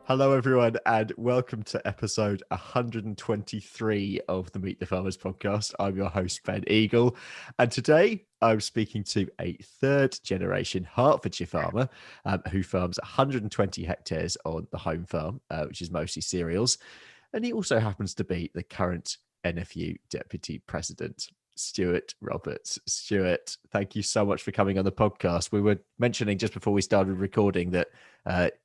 Hello, everyone, and welcome to episode 123 of the Meet the Farmers podcast. I'm your host, Ben Eagle, and today I'm speaking to a third-generation Hertfordshire farmer who farms 120 hectares on the home farm, which is mostly cereals, and he also happens to be the current NFU Deputy President. Stuart Roberts. Stuart, thank you so much for coming on the podcast. We were mentioning just before we started recording that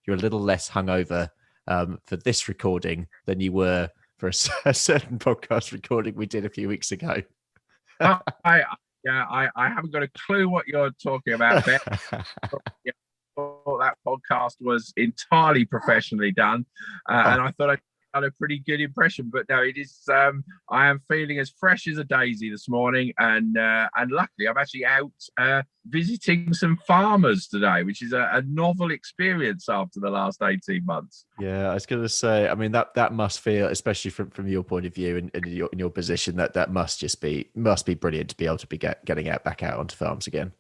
you're a little less hungover for this recording than you were for a certain podcast recording we did a few weeks ago. I haven't got a clue what you're talking about, Ben. That podcast was entirely professionally done, and I thought I had a pretty good impression. But no, it is. I am feeling as fresh as a daisy this morning, and luckily I'm actually out visiting some farmers today, which is a novel experience after the last 18 months. Yeah, I was going to say, I mean, that must feel, especially from your point of view and in your position, that must be brilliant to be able to be getting back out onto farms again.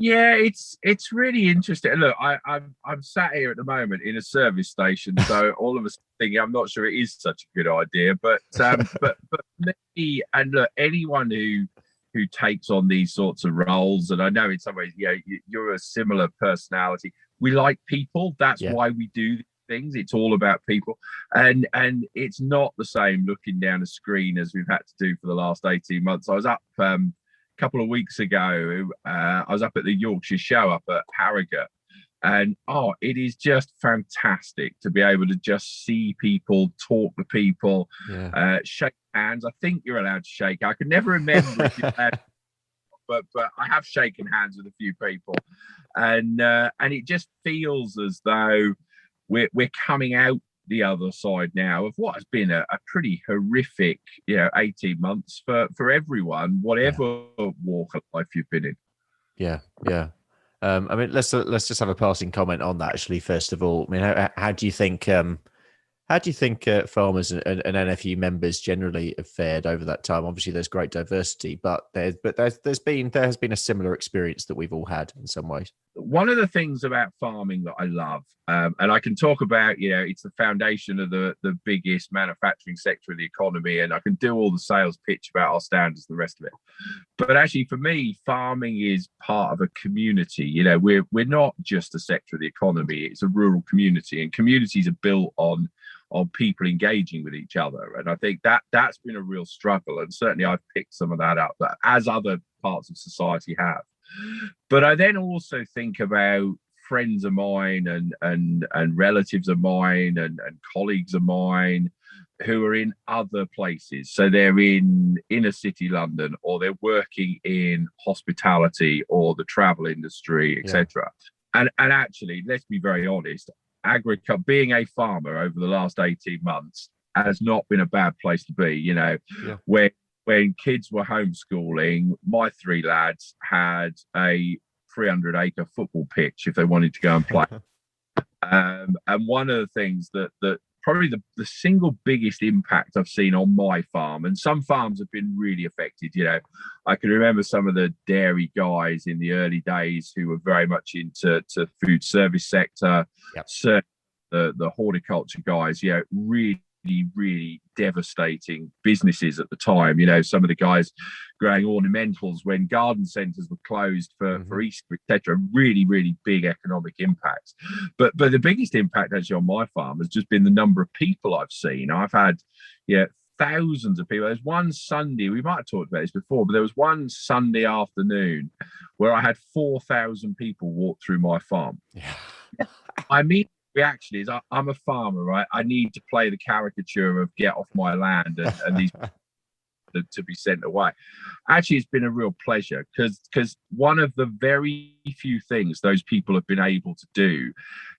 Yeah, it's really interesting. Look, I'm sat here at the moment in a service station, so all of us thinking I'm not sure it is such a good idea. But but me, and look, anyone who takes on these sorts of roles, and I know in some ways, you're a similar personality. We like people. That's why we do things. It's all about people, and it's not the same looking down a screen as we've had to do for the last 18 months. I was up. Couple of weeks ago, I was up at the Yorkshire show up at Harrogate, and it is just fantastic to be able to just see people, talk to people, shake hands. I think you're allowed to shake. I can never remember if you're allowed, but I have shaken hands with a few people, and it just feels as though we're coming out the other side now of what has been a pretty horrific 18 months for everyone, whatever walk of life you've been in. I mean, let's just have a passing comment on that, actually. First of all, I mean, how do you think farmers and NFU members generally have fared over that time? Obviously there's great diversity, but there has been a similar experience that we've all had in some ways. One of the things about farming that I love, and I can talk about, it's the foundation of the biggest manufacturing sector of the economy, and I can do all the sales pitch about our standards and the rest of it. But actually, for me, farming is part of a community. We're not just a sector of the economy; it's a rural community, and communities are built on people engaging with each other. And I think that's been a real struggle, and certainly I've picked some of that up, as other parts of society have. But I then also think about friends of mine and relatives of mine and colleagues of mine who are in other places. So they're in inner city London, or they're working in hospitality or the travel industry, etc. And actually, let's be very honest, agriculture, being a farmer over the last 18 months has not been a bad place to be. When kids were homeschooling, my three lads had a 300-acre football pitch if they wanted to go and play. And one of the things that probably the single biggest impact I've seen on my farm, and some farms have been really affected. I can remember some of the dairy guys in the early days who were very much into food service sector. Certainly the horticulture guys, really devastating businesses at the time. Some of the guys growing ornamentals when garden centres were closed for Easter, etc. Really, really big economic impacts. But the biggest impact actually on my farm has just been the number of people I've seen. I've had thousands of people. There's one Sunday, we might have talked about this before, but there was one Sunday afternoon where I had 4,000 people walk through my farm. I mean, reaction is I'm a farmer, right? I need to play the caricature of get off my land and these to be sent away. Actually, it's been a real pleasure because one of the very few things those people have been able to do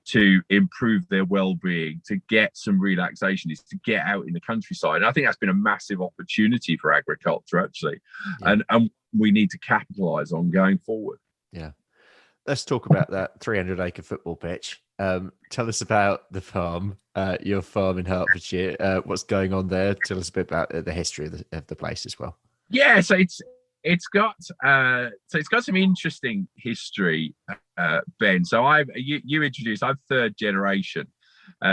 to improve their well-being, to get some relaxation, is to get out in the countryside. And I think that's been a massive opportunity for agriculture, actually, and we need to capitalize on going forward. Let's talk about that 300-acre football pitch. Tell us about the farm, your farm in Hertfordshire. What's going on there? Tell us a bit about the history of the place as well. Yeah, so it's got some interesting history, Ben. So you introduced. I'm third generation,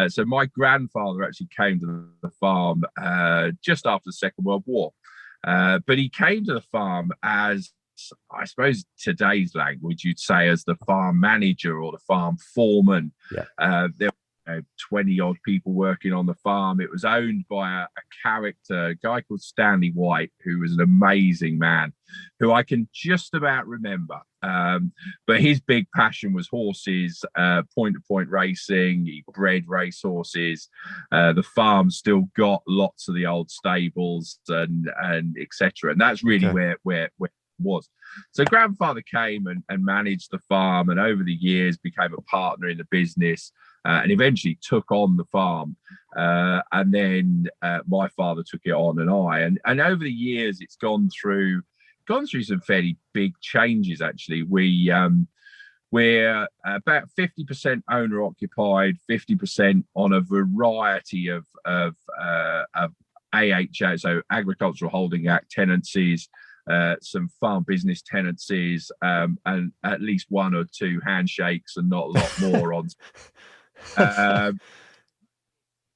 So my grandfather actually came to the farm just after the Second World War. But he came to the farm as, I suppose, today's language, you'd say, as the farm manager or the farm foreman. There were 20 odd people working on the farm. It was owned by a character, a guy called Stanley White, who was an amazing man, who I can just about remember. But his big passion was horses, point-to-point racing. He bred race horses. The farm still got lots of the old stables and etc. And that's really where it was. So grandfather came and managed the farm, and over the years became a partner in the business, and eventually took on the farm. And then my father took it on, and over the years it's gone through some fairly big changes. Actually, we're about 50% owner occupied, 50% on a variety of AHA, so Agricultural Holding Act tenancies, some farm business tenancies, and at least one or two handshakes, and not a lot more on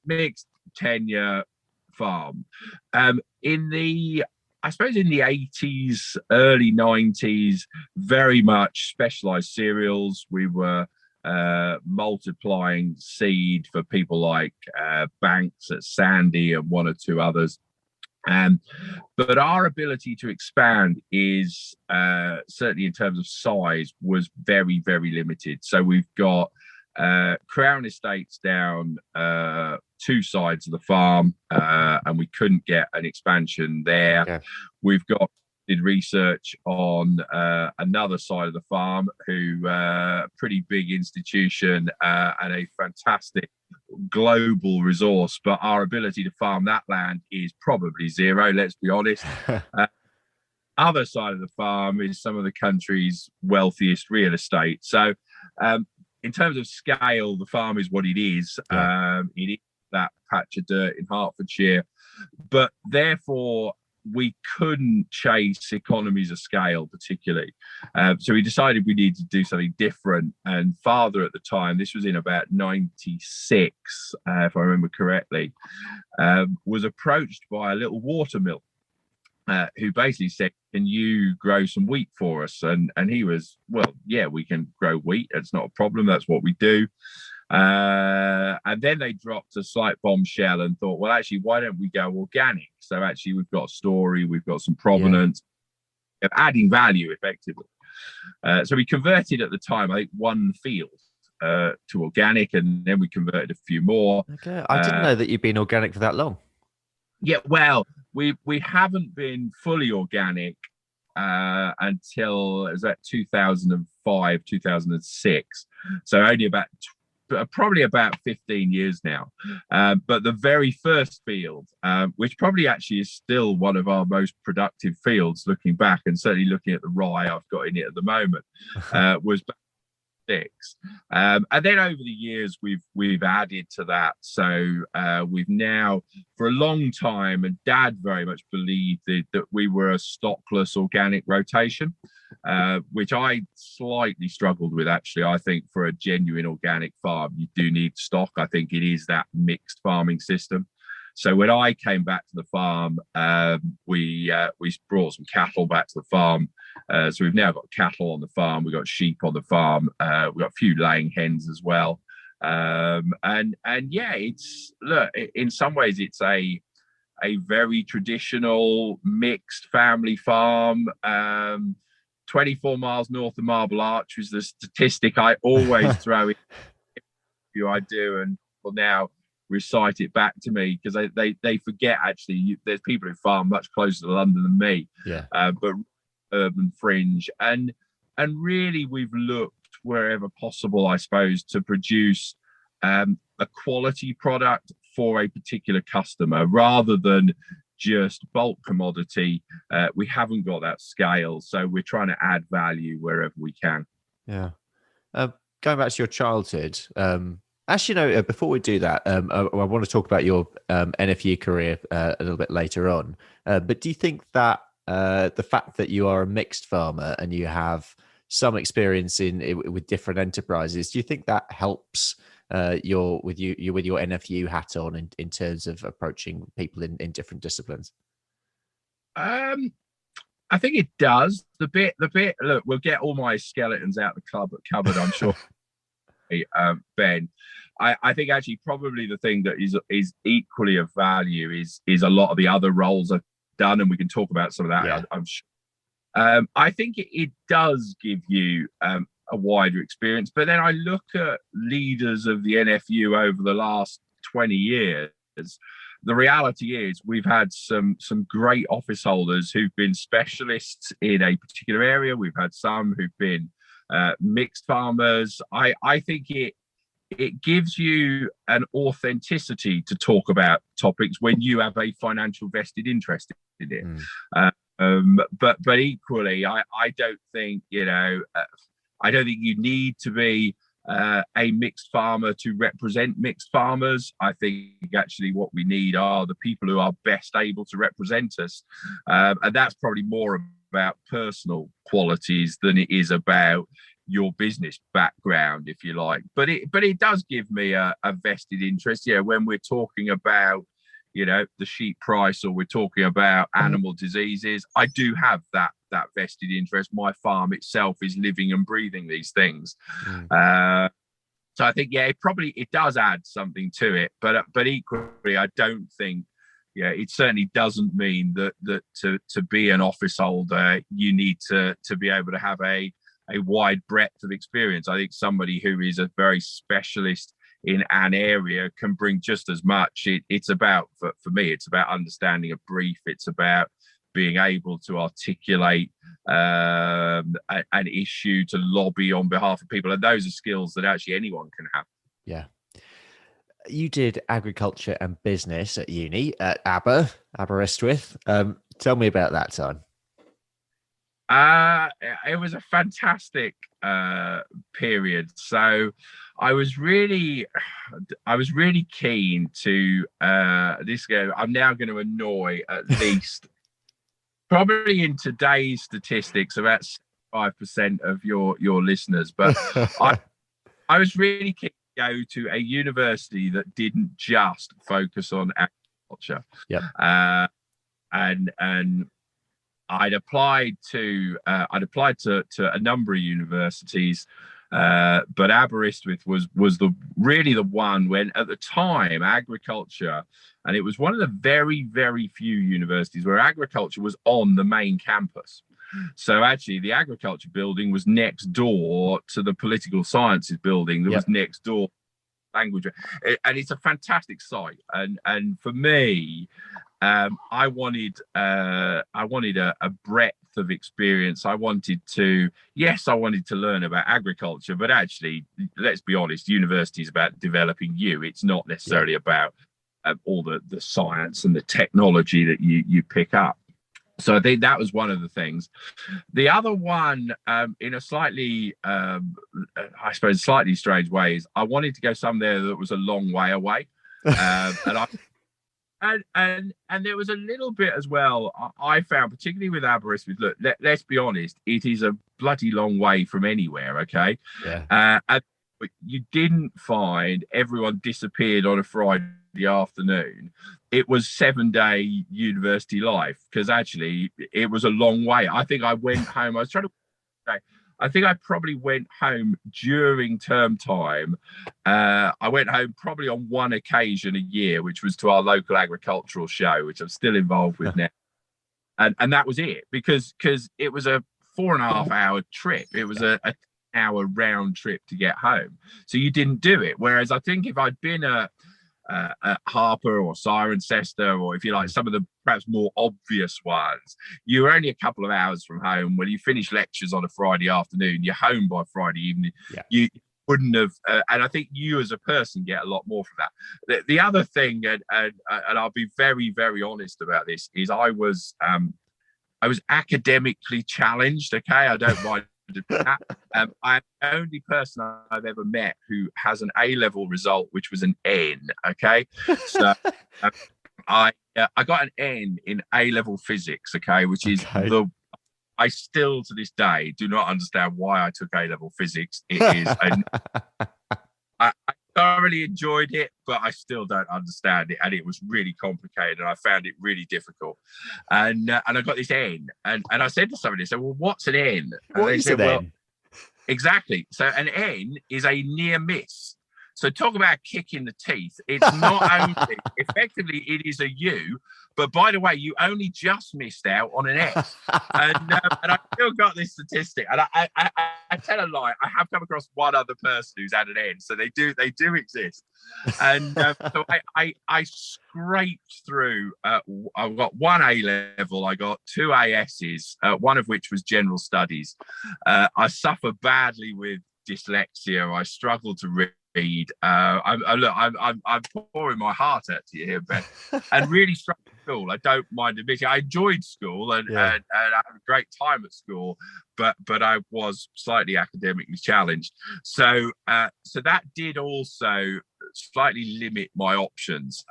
mixed tenure farm. I suppose in the 80s, early 90s, very much specialized cereals. We were multiplying seed for people like Banks at Sandy and one or two others. But our ability to expand is certainly in terms of size was very, very limited. So we've got Crown Estates down two sides of the farm, and we couldn't get an expansion there. Okay. We've did research on another side of the farm, who pretty big institution and a fantastic global resource, but our ability to farm that land is probably zero, let's be honest. Other side of the farm is some of the country's wealthiest real estate. So in terms of scale, the farm is what it is. It is that patch of dirt in Hertfordshire, but therefore we couldn't chase economies of scale particularly. So we decided we needed to do something different. And father at the time, this was in about 96, if I remember correctly, was approached by a little watermill who basically said, can you grow some wheat for us? And he was, well, yeah, we can grow wheat. It's not a problem. That's what we do. And then they dropped a slight bombshell and thought, well, actually, why don't we go organic? So actually, we've got a story, we've got some provenance, adding value effectively. So we converted at the time, I think, one field to organic, and then we converted a few more. Okay, I didn't know that you'd been organic for that long. Yeah, well, we haven't been fully organic until it was about 2005, 2006. So only about probably about 15 years now. But the very first field, which probably actually is still one of our most productive fields looking back, and certainly looking at the rye I've got in it at the moment, was back in 2006. And then over the years, we've added to that. So we've now, for a long time, and Dad very much believed that we were a stockless organic rotation, which I slightly struggled with, actually. I think for a genuine organic farm, you do need stock. I think it is that mixed farming system. So when I came back to the farm, we brought some cattle back to the farm. So we've now got cattle on the farm. We've got sheep on the farm. We've got a few laying hens as well. And yeah, in some ways it's a very traditional mixed family farm. 24 miles north of Marble Arch is the statistic I always throw in. I do, and will now recite it back to me, because they forget, actually, there's people who farm much closer to London than me, but urban fringe, and really we've looked wherever possible, I suppose, to produce a quality product for a particular customer rather than just bulk commodity. We haven't got that scale, so we're trying to add value wherever we can. Yeah. Going back to your childhood, actually, no, before we do that, I want to talk about your NFU career a little bit later on. But do you think that the fact that you are a mixed farmer and you have some experience with different enterprises, do you think that helps you're with your NFU hat on in terms of approaching people in different disciplines? I think it does. The bit. Look, we'll get all my skeletons out the cupboard, I'm sure. Ben, I think actually probably the thing that is equally of value is a lot of the other roles I've done, and we can talk about some of that. Yeah. I'm sure. I think it does give you a wider experience. But then I look at leaders of the NFU over the last 20 years. The reality is we've had some great office holders who've been specialists in a particular area. We've had some who've been mixed farmers. I think it gives you an authenticity to talk about topics when you have a financial vested interest in it. But equally, I don't think I don't think you need to be a mixed farmer to represent mixed farmers. I think actually what we need are the people who are best able to represent us, and that's probably more about personal qualities than it is about your business background, if you like. But it does give me a vested interest. Yeah, when we're talking about the sheep price, or we're talking about animal diseases, I do have that vested interest. My farm itself is living and breathing these things. So I think it does add something to it, but equally I don't think it certainly doesn't mean that to be an office holder you need to be able to have a wide breadth of experience. I think somebody who is a very specialist in an area can bring just as much. It's about, for me, it's about understanding a brief. It's about being able to articulate an issue, to lobby on behalf of people. And those are skills that actually anyone can have. Yeah. You did agriculture and business at uni at Aberystwyth. Tell me about that time. It was a fantastic period. So I was really keen to this go. I'm now going to annoy at least probably in today's statistics about 5% of your listeners, but I was really keen to go to a university that didn't just focus on agriculture. Yeah. And I'd applied to a number of universities, but Aberystwyth was really the one when, at the time, agriculture, and it was one of the very, very few universities where agriculture was on the main campus. So actually the agriculture building was next door to the political sciences building that was next door language, and it's a fantastic site. And for me, I wanted a breadth of experience. I wanted to learn about agriculture, but actually, let's be honest, university is about developing you. It's not necessarily about all the science and the technology that you pick up. So I think that was one of the things. The other one, in a slightly, I suppose, slightly strange way, is I wanted to go somewhere that was a long way away, and there was a little bit as well. I found, particularly with Aberystwyth, look, let's be honest, it is a bloody long way from anywhere. Okay, and you didn't find everyone disappeared on a Friday afternoon. It was 7-day university life, because actually it was a long way. I think I went home. I think I probably went home during term time. I went home probably on one occasion a year, which was to our local agricultural show, which I'm still involved with now. And that was it, because it was a 4.5 hour trip. It was a hour round trip to get home. So you didn't do it. Whereas I think if I'd been at Harper or Cirencester, or if you like some of the perhaps more obvious ones, you were only a couple of hours from home. When you finish lectures on a Friday afternoon, you're home by Friday evening. You wouldn't have, and I think you as a person get a lot more from that. The other thing, and I'll be very, very honest about this, is I was academically challenged. Okay, I don't mind. I'm the only person I've ever met who has an A-level result which was an N. Okay, so I got an N in A-level physics. Okay, which is I still to this day do not understand why I took A-level physics. It is I thoroughly thoroughly enjoyed it, but I still don't understand it, and it was really complicated, and I found it really difficult. And I got this N, and I said to somebody, "So, well, what's an N?" And What they is said, an "Well, N? exactly. So an N is a near miss. So talk about a kick in the teeth. It's not only effectively it is a U, but by the way, you only just missed out on an S. And I still got this statistic. And I tell a lie. I have come across one other person who's had an N, so they do exist. And so I scraped through. I got one A level. I got two ASs, one of which was general studies. I suffer badly with dyslexia. I struggle to read. I'm pouring my heart out to you here, Ben, and really struggled at school. I don't mind admitting I enjoyed school and I had a great time at school, but I was slightly academically challenged. So that did also slightly limit my options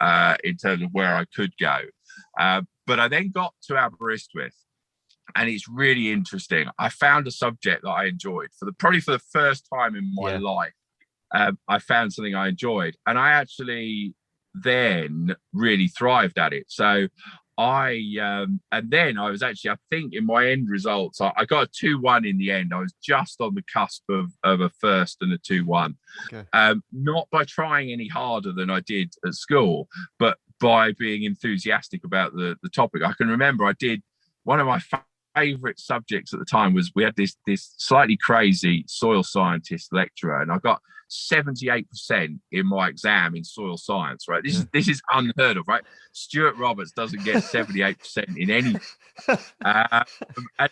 in terms of where I could go. But I then got to Aberystwyth. And it's really interesting. I found a subject that I enjoyed probably for the first time in my life. I found something I enjoyed, and I actually then really thrived at it. So and then I was actually, I think in my end results, I got a 2-1 in the end. I was just on the cusp of a first and a 2-1. Okay. Not by trying any harder than I did at school, but by being enthusiastic about the topic. I can remember I did one of my favorite subjects at the time was we had this slightly crazy soil scientist lecturer, and I got 78% in my exam in soil science. Right, this is unheard of. Right, Stuart Roberts doesn't get 78% in any. And I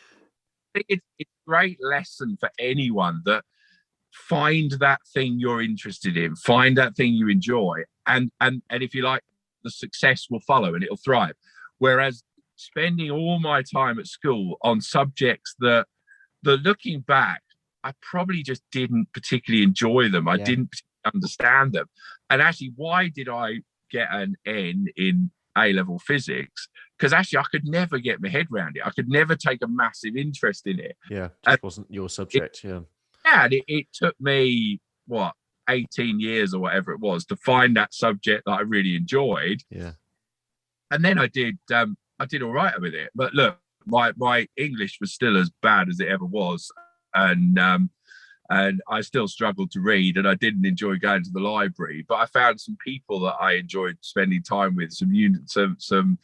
think it's a great lesson for anyone that find that thing you're interested in, find that thing you enjoy, and if you like, the success will follow and it'll thrive. Whereas spending all my time at school on subjects that looking back, I probably just didn't particularly enjoy them. I didn't understand them. And actually, why did I get an N in A-level physics? Because actually, I could never get my head around it. I could never take a massive interest in it. Yeah, just wasn't your subject. And it took me, 18 years or whatever it was to find that subject that I really enjoyed. Yeah. And then I did all right with it. But look, my English was still as bad as it ever was. And I still struggled to read, and I didn't enjoy going to the library. But I found some people that I enjoyed spending time with, some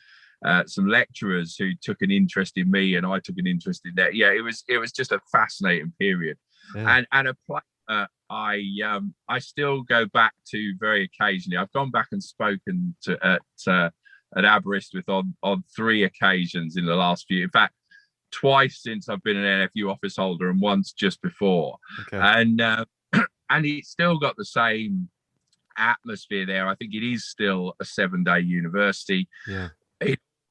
lecturers who took an interest in me, and I took an interest in that. Yeah, it was just a fascinating period, and a place I still go back to very occasionally. I've gone back and spoken to at Aberystwyth on 3 occasions in the last few. In fact, twice since I've been an NFU office holder, and once just before. Okay. And it's still got the same atmosphere there. I think it is still a 7-day university. Yeah.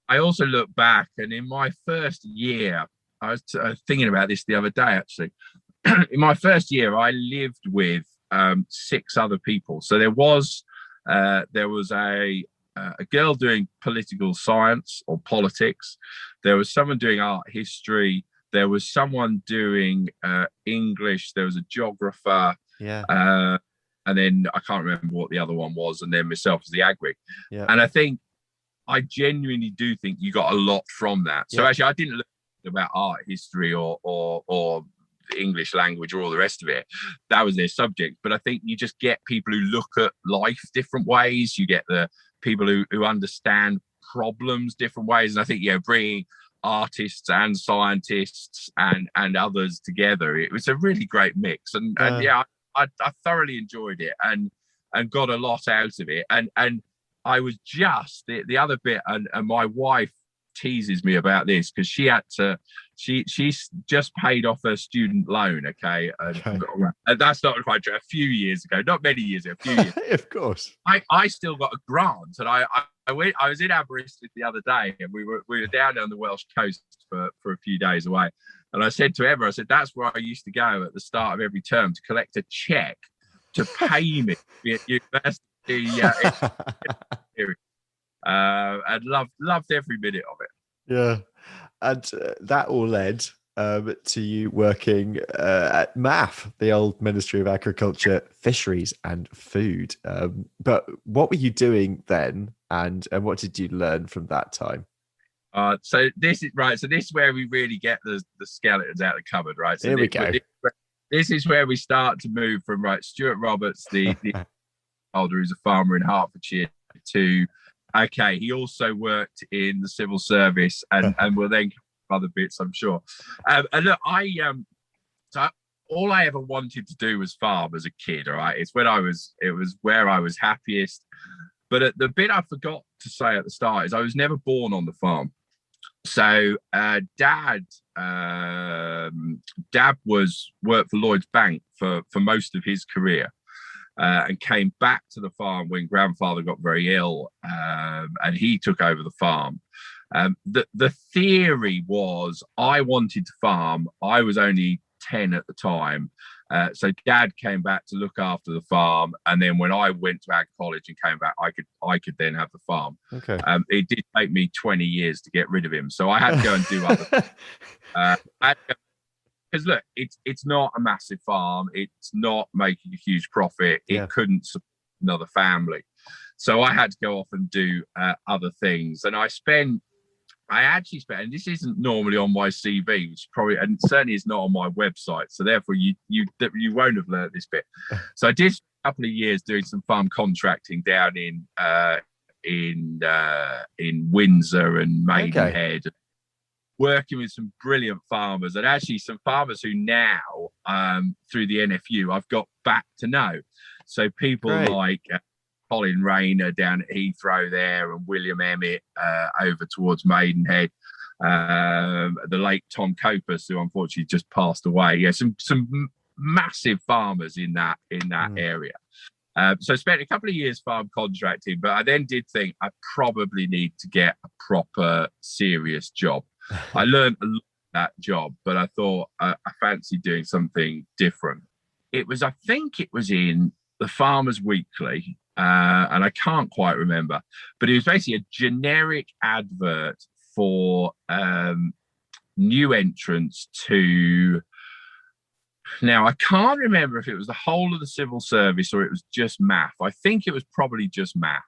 I also look back, and in my first year, I was thinking about this the other day actually. In my first year, I lived with 6 other people. So there was a girl doing political science or politics. There was someone doing art history. There was someone doing English. There was a geographer. Yeah. And then I can't remember what the other one was. And then myself as the agri. Yeah. And I genuinely do think you got a lot from that. So actually, I didn't learn about art history or English language or all the rest of it. That was their subject. But I think you just get people who look at life different ways. You get the people who understand problems different ways. And I think, bringing artists and scientists and others together, it was a really great mix. And I thoroughly enjoyed it and got a lot out of it. And I was just the other bit, and my wife teases me about this because she's just paid off her student loan. Okay. And that's not quite true. A few years ago, not many years ago, a few years. Of course. I still got a grant, and I was in Aberystwyth the other day, and we were down on the Welsh coast for a few days away. And I said to Emma, that's where I used to go at the start of every term to collect a cheque to pay me at university. And loved every minute of it. Yeah. And that all led to you working at MAF, the old Ministry of Agriculture, Fisheries and Food. But what were you doing then, and what did you learn from that time? So this is right. So this is where we really get the skeletons out of the cupboard, right? So Here we go. This is where we start to move from Stuart Roberts, the older who's a farmer in Hertfordshire, to okay, he also worked in the civil service and will then other bits, I'm sure. And look, so all I ever wanted to do was farm as a kid. All right, it was where I was happiest. But the bit I forgot to say at the start is I was never born on the farm. So dad worked for Lloyd's Bank for most of his career. And came back to the farm when grandfather got very ill, and he took over the farm. The theory was I wanted to farm. I was only 10 at the time. So dad came back to look after the farm. And then when I went to ag college and came back, I could then have the farm. Okay. It did take me 20 years to get rid of him. So I had to go and do other things. Because look, it's not a massive farm. It's not making a huge profit. It couldn't support another family. So I had to go off and do other things. And I actually spent, and this isn't normally on my CV, which probably, and certainly is not on my website. So therefore you won't have learned this bit. So I did a couple of years doing some farm contracting down in Windsor and Maidenhead. Working with some brilliant farmers, and actually some farmers who now, through the NFU, I've got back to know. So people like Colin Rayner down at Heathrow there, and William Emmett over towards Maidenhead, the late Tom Copus, who unfortunately just passed away. Yeah, some massive farmers in that area. So I spent a couple of years farm contracting, but I then did think I probably need to get a proper serious job. I learned a lot of that job, but I thought I fancy doing something different. I think it was in the Farmers Weekly, and I can't quite remember, but it was basically a generic advert for new entrants to. Now, I can't remember if it was the whole of the civil service or it was just MAF. I think it was probably just MAF.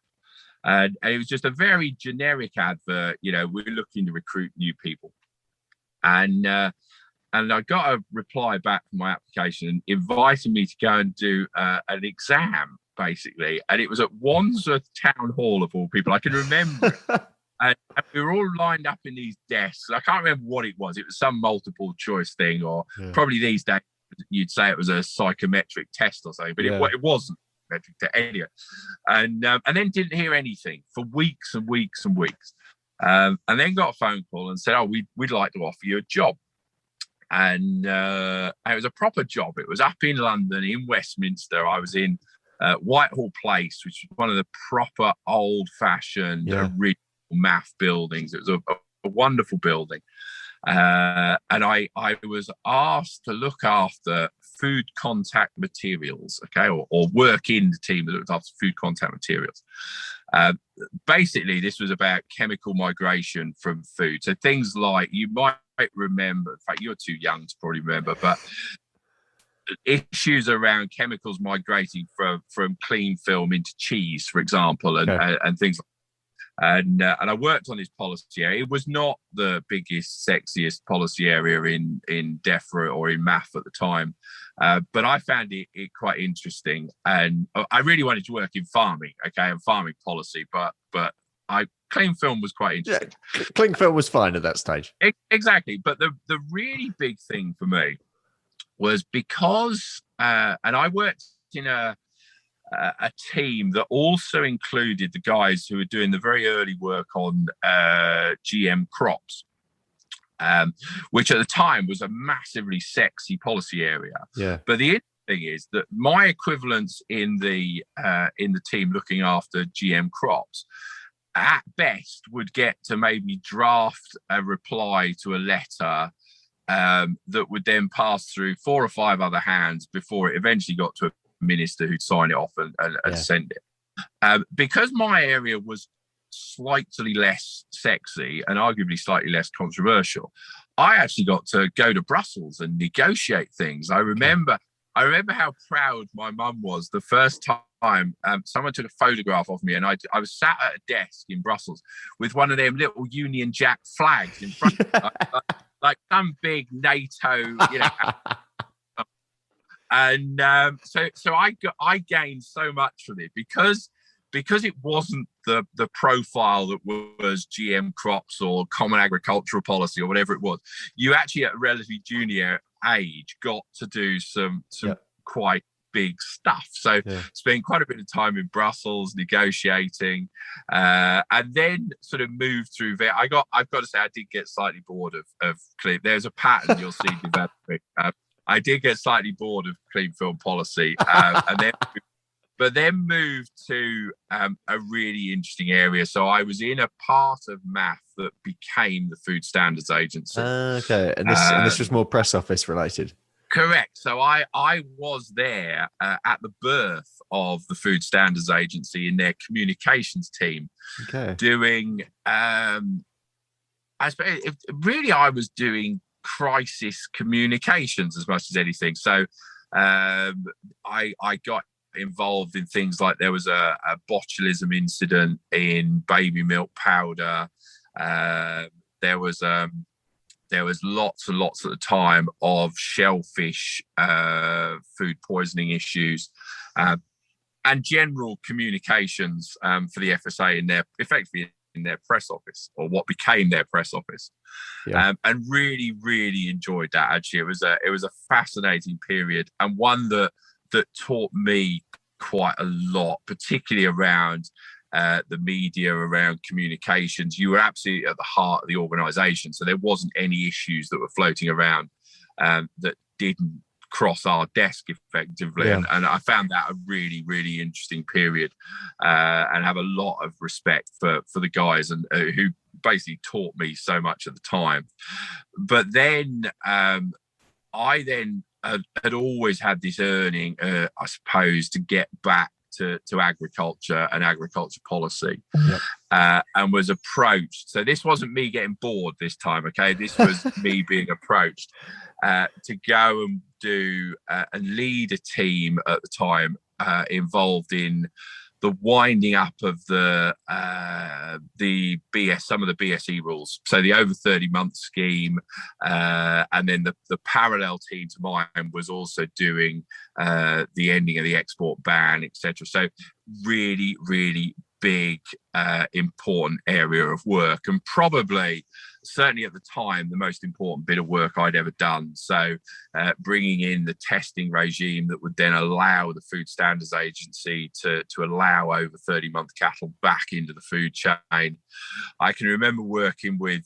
And it was just a very generic advert. You know, we're looking to recruit new people. And I got a reply back from my application inviting me to go and do an exam, basically. And it was at Wandsworth Town Hall, of all people. I can remember it. And we were all lined up in these desks. I can't remember what it was. It was some multiple choice thing, or probably these days you'd say it was a psychometric test or something, but it wasn't metric to anyway. And then didn't hear anything for weeks and weeks and weeks. And then got a phone call and said, "Oh, we'd like to offer you a job." And it was a proper job. It was up in London, in Westminster. I was in Whitehall Place, which was one of the proper old-fashioned original MAF buildings. It was a wonderful building. And I was asked to look after food contact materials, okay, or work in the team that looked after food contact materials. Basically, this was about chemical migration from food. So things like, you might remember, in fact, you're too young to probably remember, but issues around chemicals migrating from clean film into cheese, for example, and things like. And I worked on this policy area. It was not the biggest, sexiest policy area in DEFRA or in MAF at the time, but I found it quite interesting. And I really wanted to work in farming, okay, and farming policy, but clean film was quite interesting. Yeah, clean film was fine at that stage. Exactly. But the really big thing for me was because, and I worked in a team that also included the guys who were doing the very early work on GM crops, which at the time was a massively sexy policy area. Yeah. But the thing is that my equivalents in the team looking after GM crops at best would get to maybe draft a reply to a letter that would then pass through 4 or 5 other hands before it eventually got to a minister who'd sign it off and send it. Because my area was slightly less sexy and arguably slightly less controversial, I actually got to go to Brussels and negotiate things. I remember how proud my mum was the first time someone took a photograph of me, and I was sat at a desk in Brussels with one of them little Union Jack flags in front of me, like some big NATO, and so I gained so much from it because it wasn't the profile that was GM crops or common agricultural policy or whatever it was. You actually at a relatively junior age got to do some quite big stuff. So spent quite a bit of time in Brussels negotiating, and then sort of moved through there. I've got to say I did get slightly bored of clean. There's a pattern you'll see developing. I did get slightly bored of clean film policy, but then moved to a really interesting area. So I was in a part of MAF that became the Food Standards Agency. Okay, and this was more press office related. Correct. So I was there at the birth of the Food Standards Agency in their communications team, doing. I suppose I was doing crisis communications as much as anything. So I got involved in things like there was a botulism incident in baby milk powder. There was lots and lots at the time of shellfish food poisoning issues, and general communications for the FSA in their press office, or what became their press office. And really, really enjoyed that. Actually, it was a fascinating period, and one that taught me quite a lot, particularly around the media, around communications. You were absolutely at the heart of the organisation, so there wasn't any issues that were floating around that didn't cross our desk effectively. And I found that a really, really interesting period, and have a lot of respect for the guys and who basically taught me so much at the time. But then I had always had this yearning, I suppose, to get back to agriculture and agriculture policy, and was approached. So this wasn't me getting bored this time, okay? This was me being approached to go and do and lead a team at the time involved in the winding up of the some of the BSE rules. So the over 30-month scheme, and then the parallel team to mine was also doing the ending of the export ban, etc. So really, really big, important area of work, and probably, certainly at the time, the most important bit of work I'd ever done. So bringing in the testing regime that would then allow the Food Standards Agency to allow over 30-month cattle back into the food chain. I can remember working with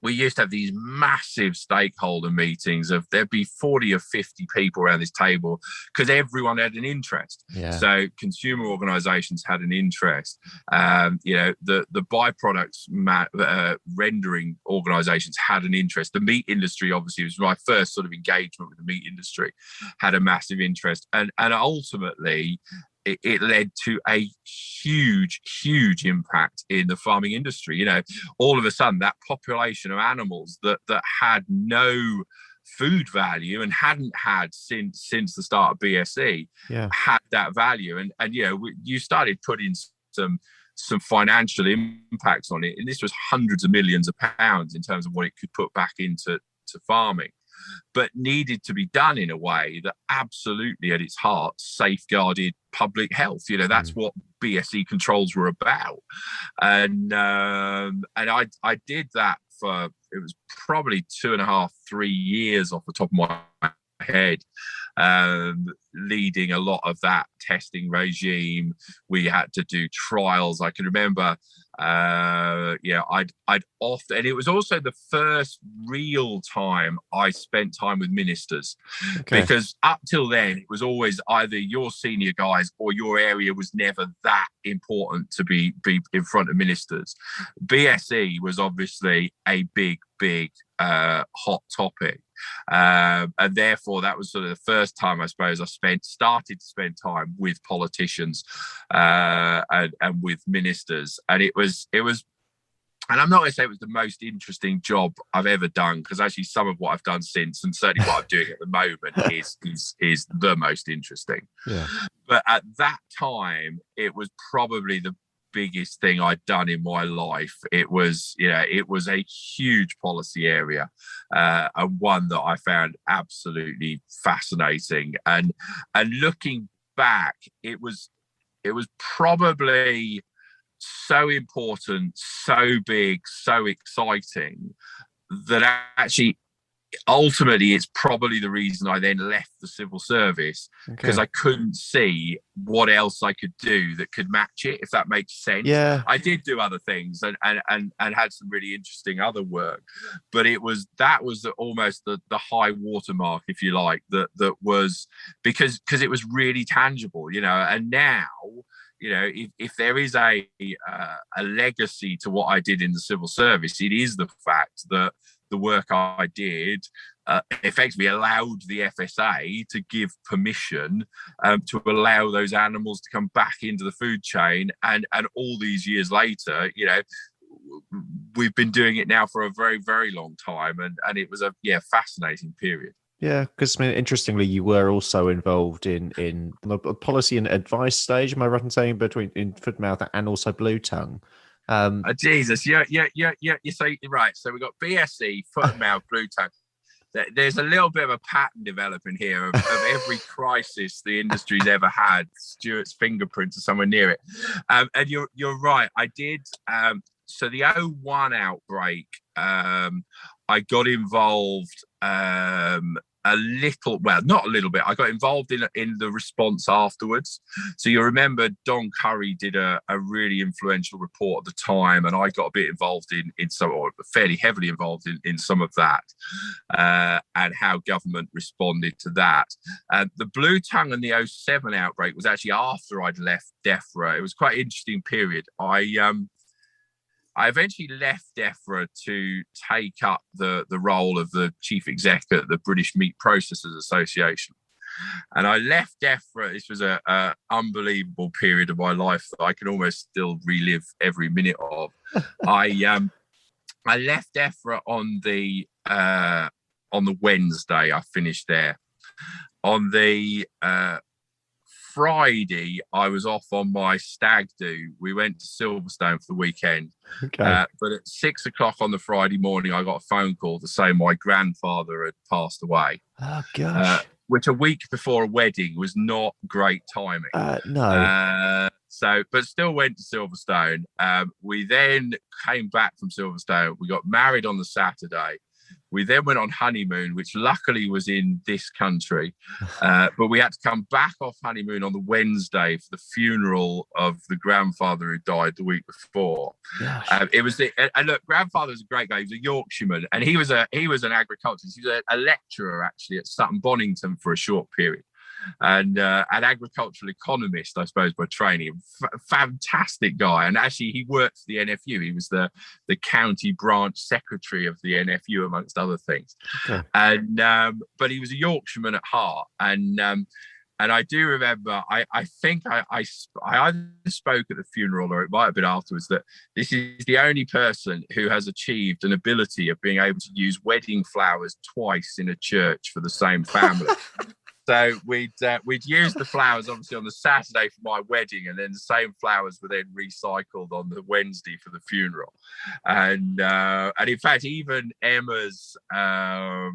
we used to have these massive stakeholder meetings of there'd be 40 or 50 people around this table because everyone had an interest. So consumer organizations had an interest. The byproducts rendering organizations had an interest. The meat industry, obviously, was my first sort of engagement with the meat industry, had a massive interest. And ultimately, it led to a huge impact in the farming industry. All of a sudden, that population of animals that had no food value and hadn't had since the start of BSE had that value. And you started putting some financial impacts on it. And this was hundreds of millions of pounds in terms of what it could put back into farming, but needed to be done in a way that absolutely at its heart safeguarded public health. That's what BSE controls were about. And I did that for, it was probably 2.5-3 years off the top of my head, leading a lot of that testing regime. We had to do trials. I can remember I'd often, and it was also the first real time I spent time with ministers, because up till then it was always either your senior guys or your area was never that important to be in front of ministers. BSE was obviously a big hot topic, and therefore that was sort of the first time I suppose I started to spend time with politicians and with ministers, and it was and I'm not going to say it was the most interesting job I've ever done, because actually some of what I've done since, and certainly what I'm doing at the moment, is the most interesting. Yeah. But at that time, it was probably the biggest thing I'd done in my life. It was, it was a huge policy area, and one that I found absolutely fascinating. And looking back, it was probably so important, so big, so exciting, that actually ultimately it's probably the reason I then left the civil service, because I couldn't see what else I could do that could match it, if that makes sense. Yeah. I did do other things and had some really interesting other work, but that was almost the high watermark, if you like, that was because it was really tangible, and now, if there is a legacy to what I did in the civil service, it is the fact that the work I did effectively allowed the FSA to give permission to allow those animals to come back into the food chain. And all these years later, we've been doing it now for a very, very long time. And it was a fascinating period. Yeah, because interestingly, you were also involved in the policy and advice stage. Am I right in saying in foot and mouth and also blue tongue? Jesus, yeah. You say right. So we got BSE, foot and mouth, blue tongue. There's a little bit of a pattern developing here of every crisis the industry's ever had. Stuart's fingerprints are somewhere near it. And you're right. I did. So the 01 outbreak, I got involved not a little bit. I got involved in the response afterwards. So you remember Don Curry did a really influential report at the time, and I got a bit involved in some, or fairly heavily involved in some of that, and how government responded to that. The blue tongue and the 07 outbreak was actually after I'd left DEFRA. It was quite an interesting period. I eventually left DEFRA to take up the role of the chief exec at the British Meat Processors Association. And I left DEFRA. This was an unbelievable period of my life that I can almost still relive every minute of. I left DEFRA on the Wednesday. I finished there. On the Friday, I was off on my stag do. We went to Silverstone for the weekend. Okay. But at 6 o'clock on the Friday morning, I got a phone call to say my grandfather had passed away. Oh, gosh. Which a week before a wedding was not great timing. No. But still went to Silverstone. We then came back from Silverstone. We got married on the Saturday. We then went on honeymoon, which luckily was in this country. But we had to come back off honeymoon on the Wednesday for the funeral of the grandfather who died the week before. It was and look, grandfather was a great guy. He was a Yorkshireman, and he was an agriculturalist. He was a lecturer actually at Sutton Bonington for a short period. And an agricultural economist, I suppose, by training. Fantastic guy. And actually, he worked for the NFU. He was the county branch secretary of the NFU, amongst other things. Okay. And but he was a Yorkshireman at heart. And I do remember, I think I either spoke at the funeral, or it might have been afterwards, that this is the only person who has achieved an ability of being able to use wedding flowers twice in a church for the same family. So we'd used the flowers obviously on the Saturday for my wedding, and then the same flowers were then recycled on the Wednesday for the funeral. And in fact, even Emma's, I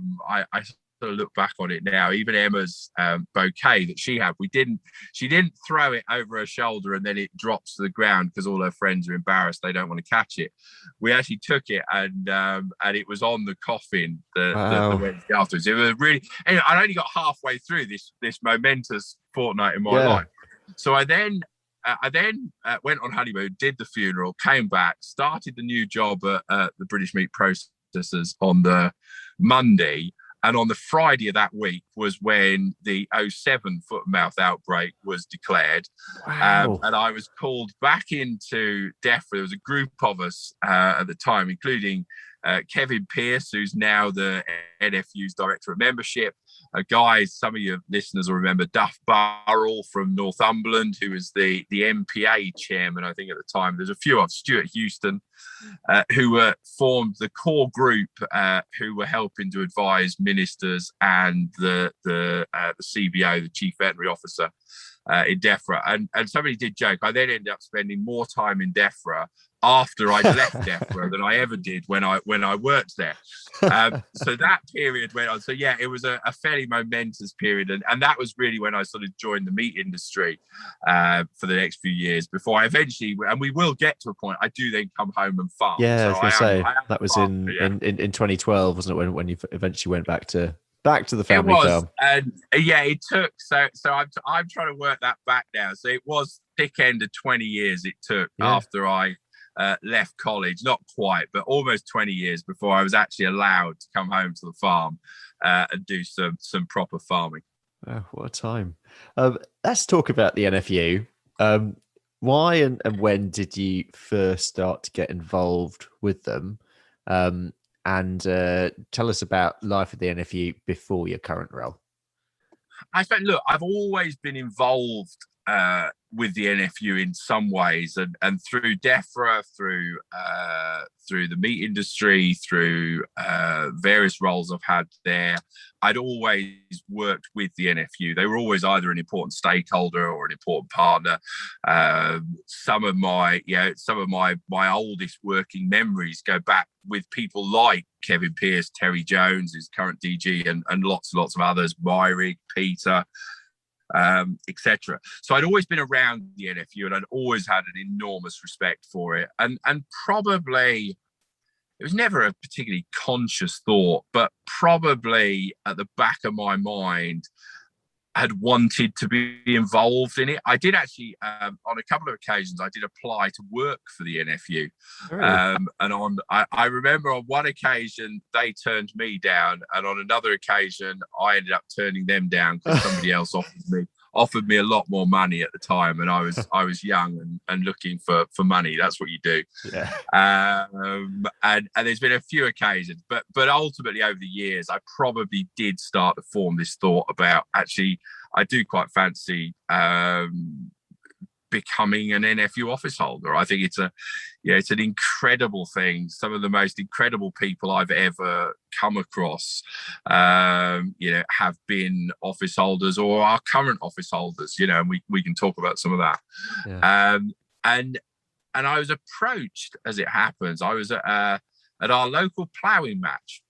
sort of look back on it now, even Emma's bouquet that she had, she didn't throw it over her shoulder and then it drops to the ground because all her friends are embarrassed, they don't want to catch it. We actually took it, and it was on the coffin the Wednesday afterwards. It was really, anyway, I only got halfway through this momentous fortnight in my life. So I then went on honeymoon, did the funeral, came back, started the new job at the British Meat Processors on the Monday. And on the Friday of that week was when the 07 foot and mouth outbreak was declared. Wow. And I was called back into DEFRA. There was a group of us at the time, including Kevin Pearce, who's now the NFU's Director of Membership, a guy, some of your listeners will remember Duff Burrell from Northumberland, who was the MPA chairman, I think, at the time. There's a few of Stuart Houston, who formed the core group, who were helping to advise ministers and the CBO, the Chief Veterinary Officer, in DEFRA. And somebody did joke, I then ended up spending more time in DEFRA after I'd left DEFRA than I ever did when I worked there. So that period went on. So yeah, it was a fairly momentous period. And that was really when I sort of joined the meat industry for the next few years before I eventually, and we will get to a point, I do then come home and farm. Yeah, so I was going to say, that was farmer, in 2012, wasn't it, when you eventually went back to the family farm? And yeah, it took, so I'm trying to work that back now. So it was thick end of 20 years it took after I left college, not quite, but almost 20 years before I was actually allowed to come home to the farm and do some proper farming. Oh, what a time. Let's talk about the NFU. Why and when did you first start to get involved with them? And tell us about life at the NFU before your current role. Look, I've always been involved with the NFU in some ways, and through DEFRA, through the meat industry, through various roles I've had there, I'd always worked with the NFU. They were always either an important stakeholder or an important partner. Some of my oldest working memories go back with people like Kevin Pearce, Terry Jones, his current DG, and lots and lots of others, Myrig, Peter, etc. So I'd always been around the NFU, and I'd always had an enormous respect for it. And probably it was never a particularly conscious thought, but probably at the back of my mind, had wanted to be involved in it. I did actually, on a couple of occasions, I did apply to work for the NFU. And I remember on one occasion, they turned me down. And on another occasion, I ended up turning them down because somebody else offered me a lot more money at the time. And I was young and looking for money. That's what you do. Yeah. And there's been a few occasions, but ultimately over the years, I probably did start to form this thought about, actually, I do quite fancy becoming an NFU office holder. I think it's an incredible thing. Some of the most incredible people I've ever come across, have been office holders or are current office holders, and we can talk about some of that. Yeah. And I was approached, as it happens, I was at our local ploughing match.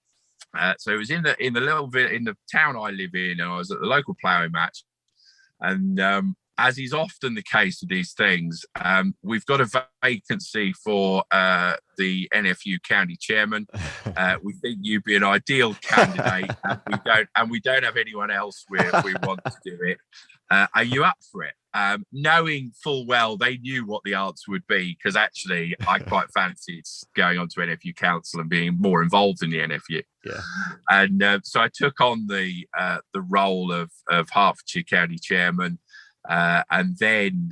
So it was in the town I live in, and I was at the local ploughing match. And as is often the case with these things, we've got a vacancy for the NFU county chairman. We think you'd be an ideal candidate, and we don't have anyone else we want to do it. Are you up for it? Knowing full well they knew what the answer would be, because actually I quite fancied going on to NFU Council and being more involved in the NFU. Yeah. And so I took on the role of Hertfordshire County Chairman. And then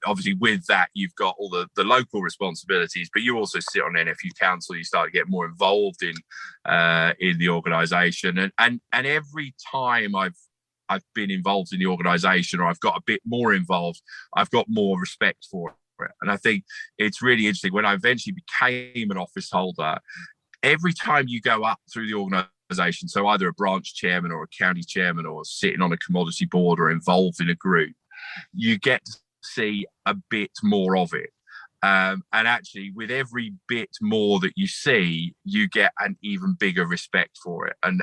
obviously with that you've got all the local responsibilities, but you also sit on NFU Council. You start to get more involved in the organisation, and every time I've been involved in the organisation, or I've got a bit more involved, I've got more respect for it. And I think it's really interesting, when I eventually became an office holder, every time you go up through the organisation, so either a branch chairman or a county chairman or sitting on a commodity board or involved in a group, you get to see a bit more of it. And actually, with every bit more that you see, you get an even bigger respect for it. And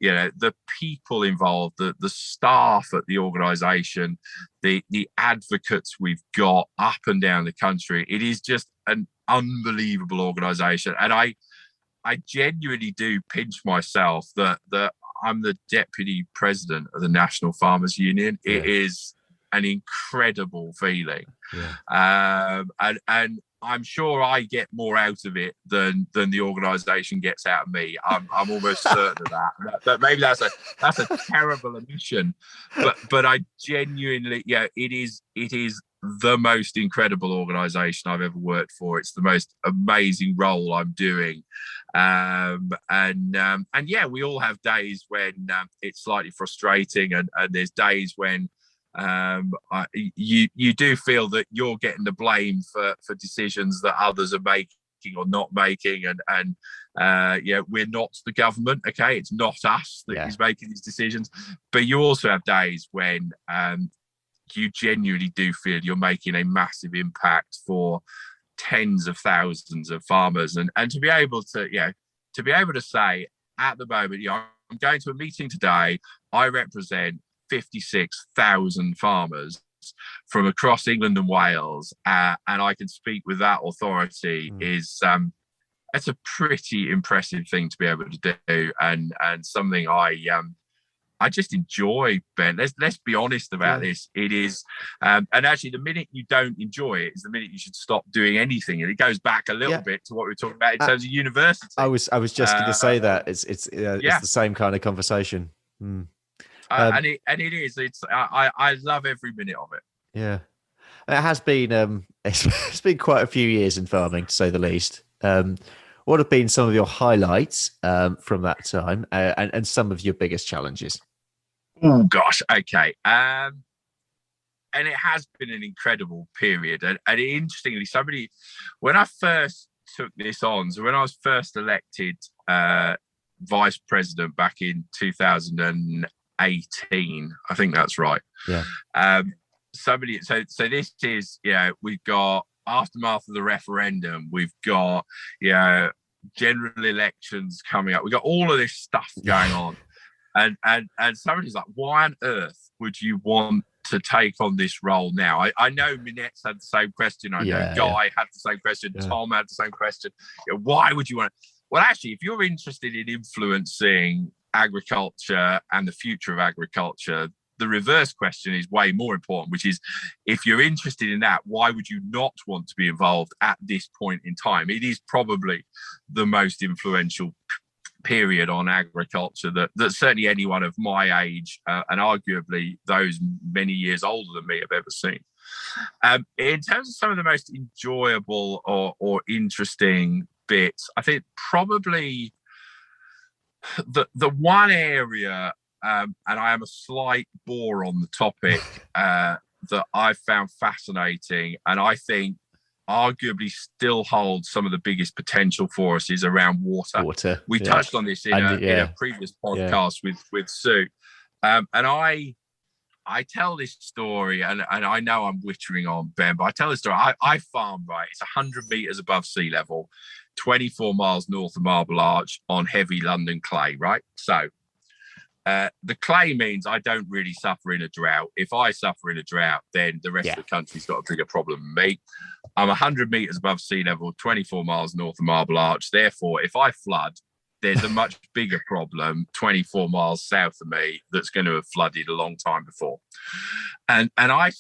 the people involved, the staff at the organisation, the advocates we've got up and down the country, it is just an unbelievable organisation. And I genuinely do pinch myself that I'm the deputy president of the National Farmers Union. Yeah. It is an incredible feeling. Yeah. And I'm sure I get more out of it than the organisation gets out of me. I'm almost certain of that. But maybe that's a terrible omission. But I genuinely, it is the most incredible organization I've ever worked for. It's the most amazing role I'm doing. And yeah, we all have days when it's slightly frustrating, and there's days when you do feel that you're getting the blame for decisions that others are making or not making, and yeah, we're not the government. Okay, it's not us that is making these decisions, but you also have days when you genuinely do feel you're making a massive impact for tens of thousands of farmers, and to be able to say at the moment, I'm going to a meeting today, I represent 56,000 farmers from across England and Wales, and I can speak with that authority is it's a pretty impressive thing to be able to do, and something I just enjoy, Ben. Let's be honest about this. It is, and actually, the minute you don't enjoy it is the minute you should stop doing anything. And it goes back a little bit to what we were talking about in terms of university. I was just going to say that it's the same kind of conversation. And it is. I love every minute of it. Yeah, it has been. It's been quite a few years in farming, to say the least. What have been some of your highlights from that time, and some of your biggest challenges? Oh gosh, okay. And it has been an incredible period. And interestingly, when I first took this on, so when I was first elected vice president back in 2018, I think that's right. Yeah. So this is, we've got aftermath of the referendum, we've got general elections coming up, we've got all of this stuff going on, and somebody's like, why on earth would you want to take on this role now? I know Minette's had the same question, I know Guy had the same question, Tom had the same question. Why would you want to? Well, actually, if you're interested in influencing agriculture and the future of agriculture, the reverse question is way more important, which is, if you're interested in that, why would you not want to be involved at this point in time? It is probably the most influential period on agriculture that certainly anyone of my age, and arguably those many years older than me, have ever seen. In terms of some of the most enjoyable or interesting bits, I think probably the one area, and I am a slight bore on the topic, that I found fascinating, and I think arguably still holds some of the biggest potential for us, is around water. We touched on this in a previous podcast with Sue, and I tell this story, and I know I'm wittering on, Ben, but I tell this story. I farm, right? It's 100 meters above sea level, 24 miles north of Marble Arch, on heavy London clay, right? So the clay means I don't really suffer in a drought. If I suffer in a drought, then the rest of the country's got a bigger problem than me. I'm 100 meters above sea level, 24 miles north of Marble Arch. Therefore, if I flood, there's a much bigger problem 24 miles south of me that's going to have flooded a long time before. And I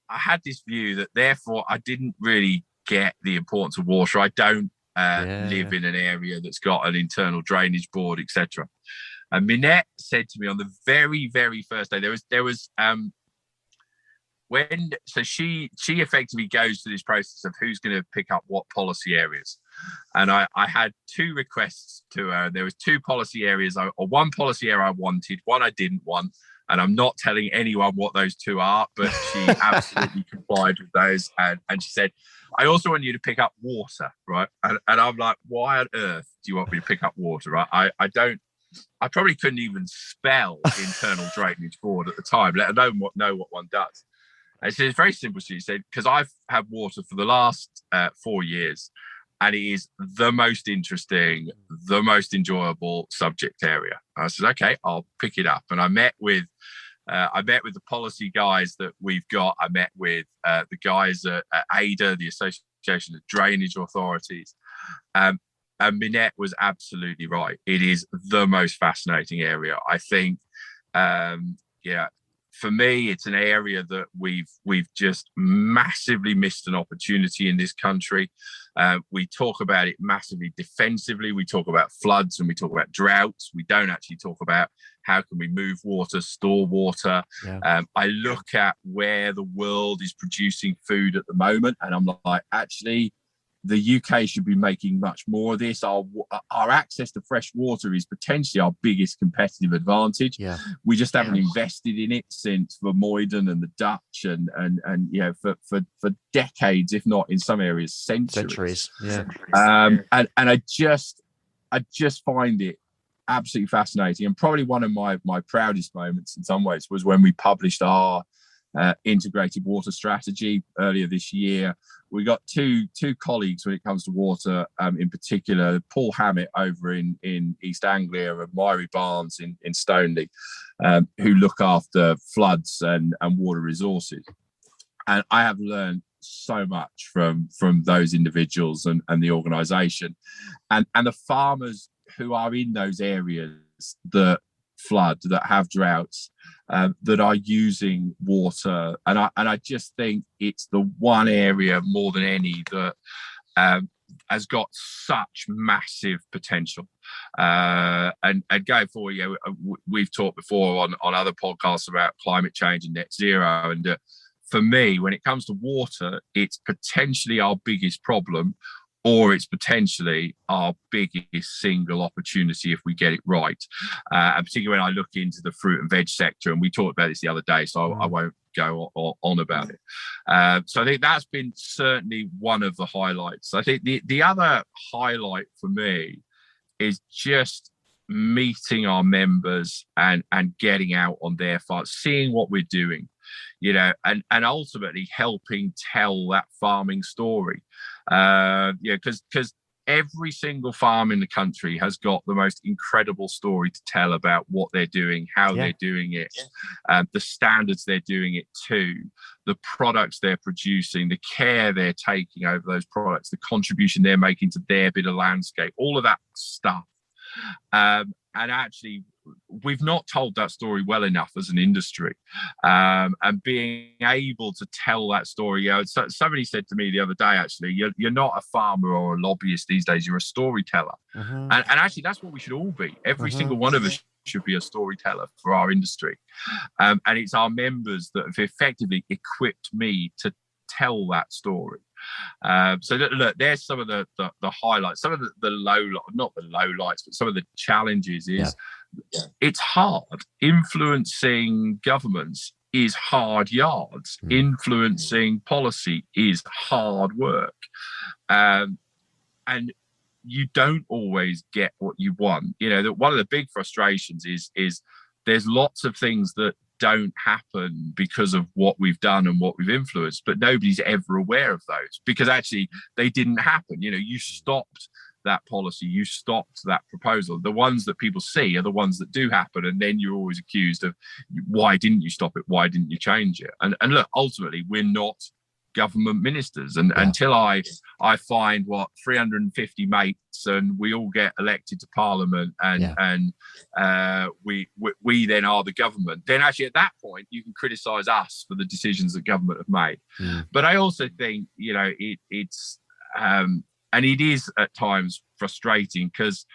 had this view that therefore I didn't really get the importance of water. I don't live in an area that's got an internal drainage board, etc. And Minette said to me on the very, very first day, she effectively goes through this process of who's going to pick up what policy areas. And I had two requests to her. There was two policy areas, or one policy area I wanted, one I didn't want. And I'm not telling anyone what those two are, but she absolutely complied with those. And she said, I also want you to pick up water, right? And I'm like, why on earth do you want me to pick up water, right? I probably couldn't even spell internal drainage board at the time, let alone know what one does. And so it's very simple. She said, because I've had water for the last 4 years, and it is the most interesting, the most enjoyable subject area. I said, okay, I'll pick it up. And I met with the policy guys that we've got. I met with the guys at ADA, the Association of Drainage Authorities. And Minette was absolutely right. It is the most fascinating area. I think, for me, it's an area that we've just massively missed an opportunity in this country. We talk about it massively defensively. We talk about floods and we talk about droughts. We don't actually talk about how can we move water, store water. Yeah. I look at where the world is producing food at the moment, and I'm like, actually, the UK should be making much more of this. Our access to fresh water is potentially our biggest competitive advantage. Yeah. We just haven't invested in it since Vermeulen and the Dutch, and for decades, if not in some areas centuries. Yeah. And I just find it absolutely fascinating, and probably one of my proudest moments in some ways was when we published our integrated water strategy earlier this year. We got two colleagues when it comes to water, in particular, Paul Hammett over in East Anglia and Myri Barnes in Stoneleigh, who look after floods and water resources. And I have learned so much from those individuals and the organisation, and the farmers who are in those areas that flood, that have droughts, that are using water, and I just think it's the one area more than any that has got such massive potential. And going forward, we've talked before on other podcasts about climate change and net zero, and for me, when it comes to water, it's potentially our biggest problem, or it's potentially our biggest single opportunity if we get it right. And particularly when I look into the fruit and veg sector, and we talked about this the other day, so I won't go on about it. So I think that's been certainly one of the highlights. I think the other highlight for me is just meeting our members and getting out on their farm, seeing what we're doing, and ultimately helping tell that farming story. Because every single farm in the country has got the most incredible story to tell about what they're doing, how they're doing it, the standards they're doing it to, the products they're producing, the care they're taking over those products, the contribution they're making to their bit of landscape, all of that stuff. And actually, we've not told that story well enough as an industry, and being able to tell that story. Somebody said to me the other day, actually, you're not a farmer or a lobbyist these days, you're a storyteller. And actually, that's what we should all be. Every single one of us should be a storyteller for our industry, and it's our members that have effectively equipped me to tell that story. So look, there's some of the highlights, some of the not the low lights, but some of the challenges is it's hard. Influencing governments is hard yards. Influencing policy is hard work. And you don't always get what you want. That one of the big frustrations is there's lots of things that don't happen because of what we've done and what we've influenced, but nobody's ever aware of those because actually they didn't happen. You stopped that policy, you stopped that proposal. The ones that people see are the ones that do happen, and then you're always accused of why didn't you stop it, why didn't you change it? And look, ultimately we're not government ministers, and until I find 350 mates and we all get elected to parliament and we then are the government, then actually at that point you can criticize us for the decisions that government have made. But I also think it's and it is at times frustrating because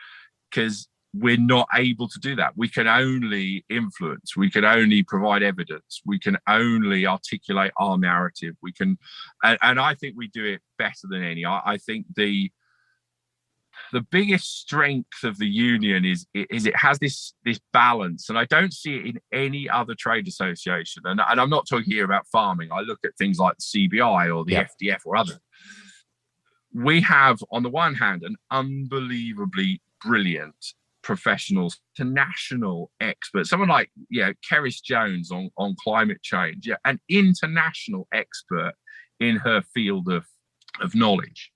we're not able to do that. We can only influence, we can only provide evidence, we can only articulate our narrative. We can, and I think we do it better than any. I think the biggest strength of the union is it has this balance, and I don't see it in any other trade association. And I'm not talking here about farming. I look at things like the CBI or the FDF or others. We have, on the one hand, an unbelievably brilliant professionals, international experts, someone like Keris Jones on climate change, an international expert in her field of knowledge.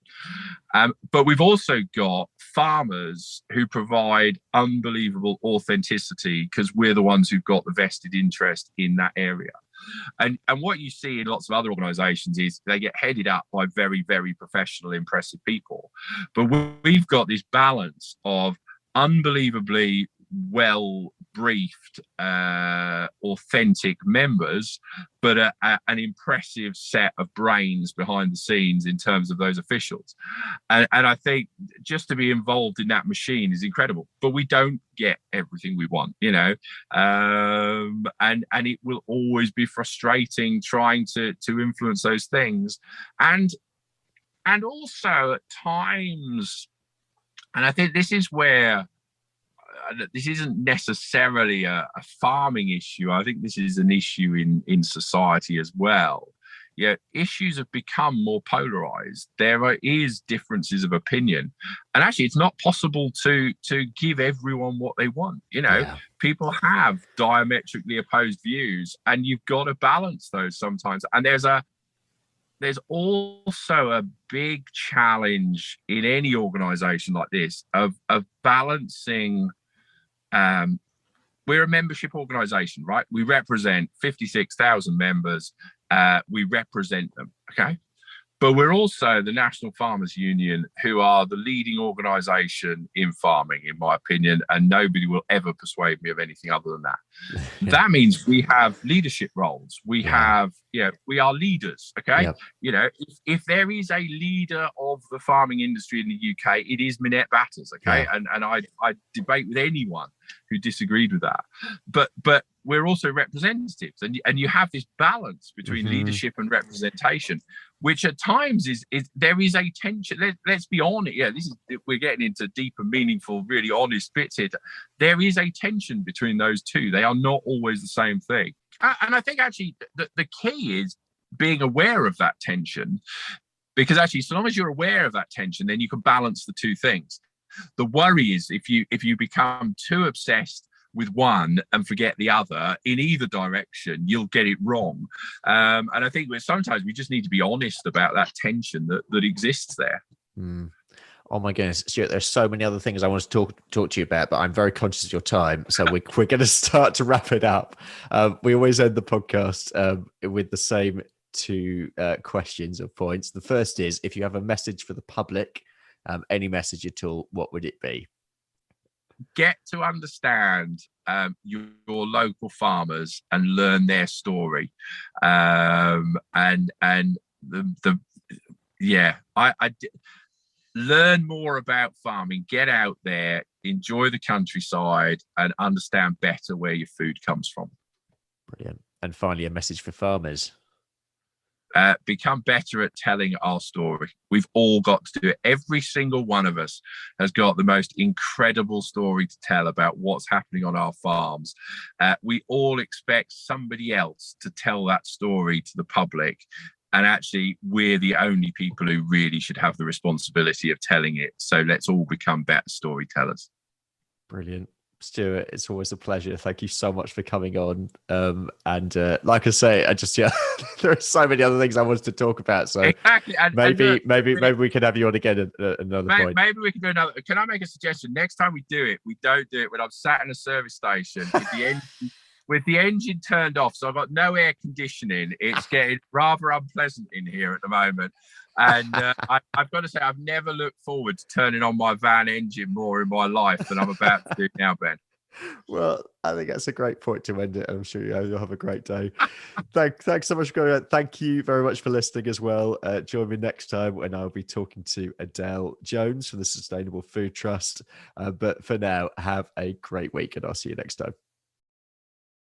But we've also got farmers who provide unbelievable authenticity because we're the ones who've got the vested interest in that area. And what you see in lots of other organizations is they get headed up by very, very professional, impressive people. But we've got this balance of unbelievably well briefed, authentic members, but an impressive set of brains behind the scenes in terms of those officials. And I think just to be involved in that machine is incredible. But we don't get everything we want, you know, and it will always be frustrating trying to influence those things, and also at times. And I think this is where this isn't necessarily a farming issue. I think this is an issue in society as well. Yeah, issues have become more polarized. There is differences of opinion, and actually, it's not possible to give everyone what they want. You know, people have diametrically opposed views, and you've got to balance those sometimes. And there's also a big challenge in any organization like this of balancing. We're a membership organization, right? We represent 56,000 members. We represent them, okay? But we're also the National Farmers Union, who are the leading organisation in farming, in my opinion, and nobody will ever persuade me of anything other than that. That means we have leadership roles. We have, we are leaders, okay? Yep. You know, if there is a leader of the farming industry in the UK, it is Minette Batters, okay? Yeah. And I debate with anyone who disagreed with that. But we're also representatives, and you have this balance between leadership and representation, which at times is there is a tension. Let's be honest. Yeah, we're getting into deep and meaningful, really honest bits here. There is a tension between those two. They are not always the same thing. And I think actually the key is being aware of that tension, because actually, so long as you're aware of that tension, then you can balance the two things. The worry is if you become too obsessed with one and forget the other in either direction, you'll get it wrong. And I think sometimes we just need to be honest about that tension that exists there. Oh my goodness, Stuart, there's so many other things I want to talk to you about, but I'm very conscious of your time. So we're going to start to wrap it up. We always end the podcast with the same two questions or points. The first is, if you have a message for the public, any message at all, what would it be? Get to understand your local farmers and learn their story, learn more about farming. Get out there, enjoy the countryside, and understand better where your food comes from. Brilliant. And finally, a message for farmers. Become better at telling our story. We've all got to do it. Every single one of us has got the most incredible story to tell about what's happening on our farms. We all expect somebody else to tell that story to the public. And actually, we're the only people who really should have the responsibility of telling it. So let's all become better storytellers. Brilliant. Stuart, it's always a pleasure. Thank you so much for coming on. And like I say, there are so many other things I wanted to talk about. So exactly. Maybe we can have you on again at another point. Maybe we can do another. Can I make a suggestion? Next time we do it, we don't do it when I'm sat in a service station with the engine turned off. So I've got no air conditioning. It's getting rather unpleasant in here at the moment. And I've got to say, I've never looked forward to turning on my van engine more in my life than I'm about to do now, Ben. Well, I think that's a great point to end it. I'm sure you'll have a great day. Thanks so much for going on. Thank you very much for listening as well. Join me next time when I'll be talking to Adele Jones from the Sustainable Food Trust. But for now, have a great week, and I'll see you next time.